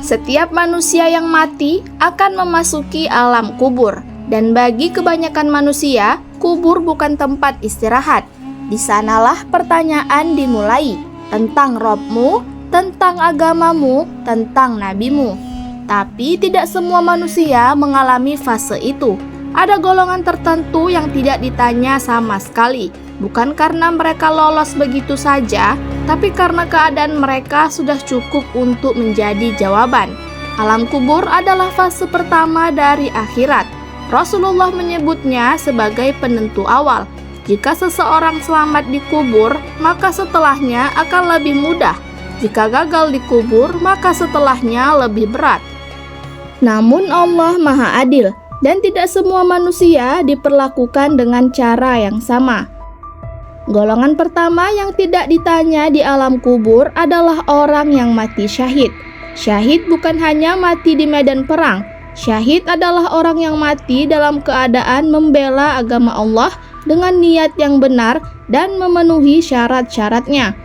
Setiap manusia yang mati akan memasuki alam kubur, dan bagi kebanyakan manusia, kubur bukan tempat istirahat. Di sanalah pertanyaan dimulai tentang Robmu, tentang agamamu, tentang nabimu. Tapi tidak semua manusia mengalami fase itu. Ada golongan tertentu yang tidak ditanya sama sekali, bukan karena mereka lolos begitu saja, tapi karena keadaan mereka sudah cukup untuk menjadi jawaban. Alam kubur adalah fase pertama dari akhirat. Rasulullah menyebutnya sebagai penentu awal. Jika seseorang selamat di kubur, maka setelahnya akan lebih mudah. Jika gagal di kubur, maka setelahnya lebih berat. Namun Allah Maha Adil, dan tidak semua manusia diperlakukan dengan cara yang sama. Golongan pertama yang tidak ditanya di alam kubur adalah orang yang mati syahid. Syahid bukan hanya mati di medan perang. Syahid adalah orang yang mati dalam keadaan membela agama Allah dengan niat yang benar dan memenuhi syarat-syaratnya.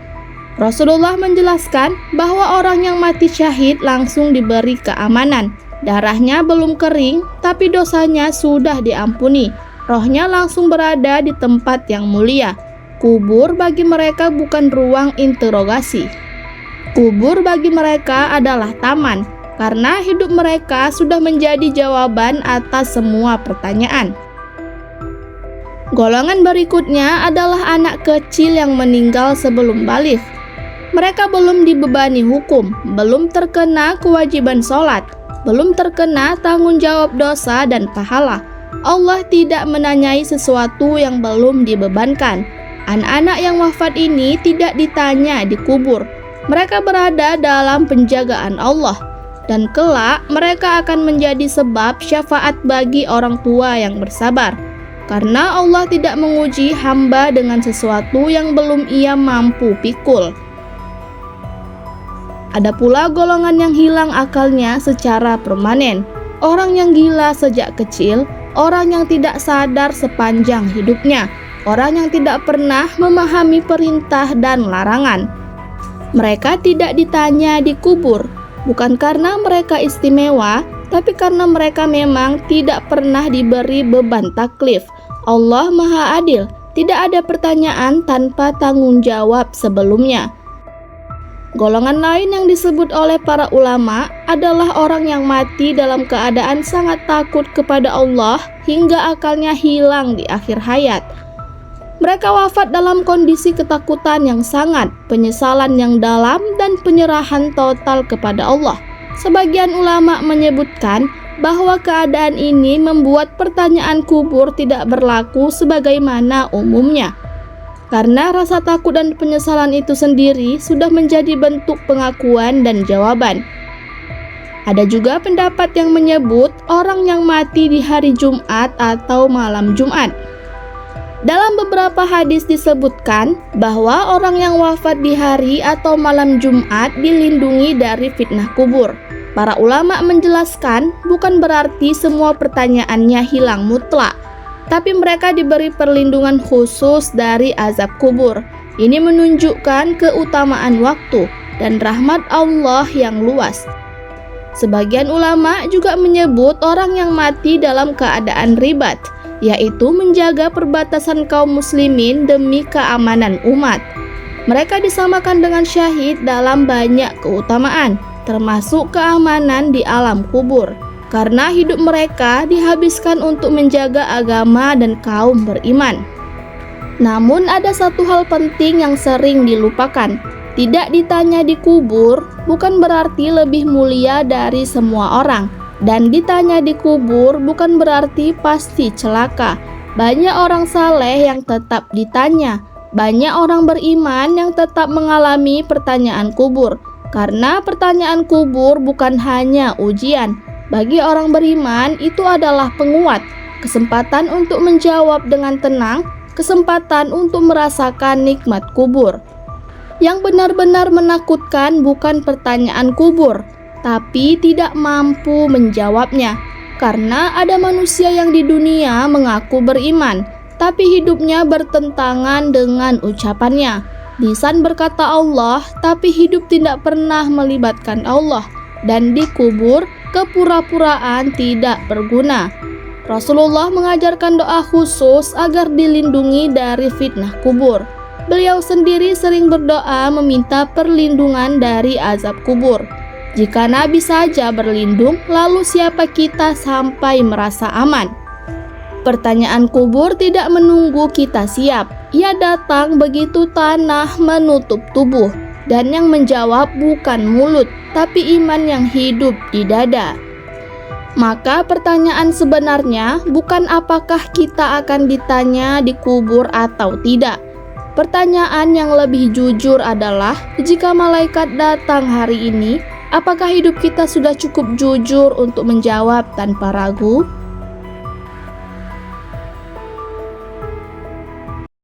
Rasulullah menjelaskan bahwa orang yang mati syahid langsung diberi keamanan. Darahnya belum kering, tapi dosanya sudah diampuni. Rohnya langsung berada di tempat yang mulia. Kubur bagi mereka bukan ruang interogasi. Kubur bagi mereka adalah taman, karena hidup mereka sudah menjadi jawaban atas semua pertanyaan. Golongan berikutnya adalah anak kecil yang meninggal sebelum baligh. Mereka belum dibebani hukum, belum terkena kewajiban sholat, belum terkena tanggung jawab dosa dan pahala. Allah tidak menanyai sesuatu yang belum dibebankan. Anak-anak yang wafat ini tidak ditanya di kubur. Mereka berada dalam penjagaan Allah, dan kelak mereka akan menjadi sebab syafaat bagi orang tua yang bersabar. Karena Allah tidak menguji hamba dengan sesuatu yang belum ia mampu pikul. Ada pula golongan yang hilang akalnya secara permanen. Orang yang gila sejak kecil, orang yang tidak sadar sepanjang hidupnya, orang yang tidak pernah memahami perintah dan larangan. Mereka tidak ditanya di kubur, bukan karena mereka istimewa, tapi karena mereka memang tidak pernah diberi beban taklif. Allah Maha Adil, tidak ada pertanyaan tanpa tanggung jawab sebelumnya. Golongan lain yang disebut oleh para ulama adalah orang yang mati dalam keadaan sangat takut kepada Allah hingga akalnya hilang di akhir hayat. Mereka wafat dalam kondisi ketakutan yang sangat, penyesalan yang dalam, dan penyerahan total kepada Allah. Sebagian ulama menyebutkan bahwa keadaan ini membuat pertanyaan kubur tidak berlaku sebagaimana umumnya. Karena rasa takut dan penyesalan itu sendiri sudah menjadi bentuk pengakuan dan jawaban. Ada juga pendapat yang menyebut orang yang mati di hari Jumat atau malam Jumat. Dalam beberapa hadis disebutkan bahwa orang yang wafat di hari atau malam Jumat dilindungi dari fitnah kubur. Para ulama menjelaskan bukan berarti semua pertanyaannya hilang mutlak, tapi mereka diberi perlindungan khusus dari azab kubur. Ini menunjukkan keutamaan waktu dan rahmat Allah yang luas. Sebagian ulama juga menyebut orang yang mati dalam keadaan ribat, yaitu menjaga perbatasan kaum muslimin demi keamanan umat. Mereka disamakan dengan syahid dalam banyak keutamaan, termasuk keamanan di alam kubur. Karena hidup mereka dihabiskan untuk menjaga agama dan kaum beriman. Namun ada satu hal penting yang sering dilupakan. Tidak ditanya di kubur bukan berarti lebih mulia dari semua orang. Dan ditanya di kubur bukan berarti pasti celaka. Banyak orang saleh yang tetap ditanya. Banyak orang beriman yang tetap mengalami pertanyaan kubur. Karena pertanyaan kubur bukan hanya ujian. Bagi orang beriman itu adalah penguat, kesempatan untuk menjawab dengan tenang, kesempatan untuk merasakan nikmat kubur. Yang benar-benar menakutkan bukan pertanyaan kubur, tapi tidak mampu menjawabnya. Karena ada manusia yang di dunia mengaku beriman, tapi hidupnya bertentangan dengan ucapannya. Lisan berkata Allah, tapi hidup tidak pernah melibatkan Allah. dan dikubur, kepura-puraan tidak berguna. Rasulullah mengajarkan doa khusus agar dilindungi dari fitnah kubur. Beliau sendiri sering berdoa meminta perlindungan dari azab kubur. Jika Nabi saja berlindung, lalu siapa kita sampai merasa aman? Pertanyaan kubur tidak menunggu kita siap. Ia datang begitu tanah menutup tubuh. Dan yang menjawab bukan mulut, tapi iman yang hidup di dada. Maka pertanyaan sebenarnya bukan apakah kita akan ditanya di kubur atau tidak. Pertanyaan yang lebih jujur adalah, jika malaikat datang hari ini, apakah hidup kita sudah cukup jujur untuk menjawab tanpa ragu?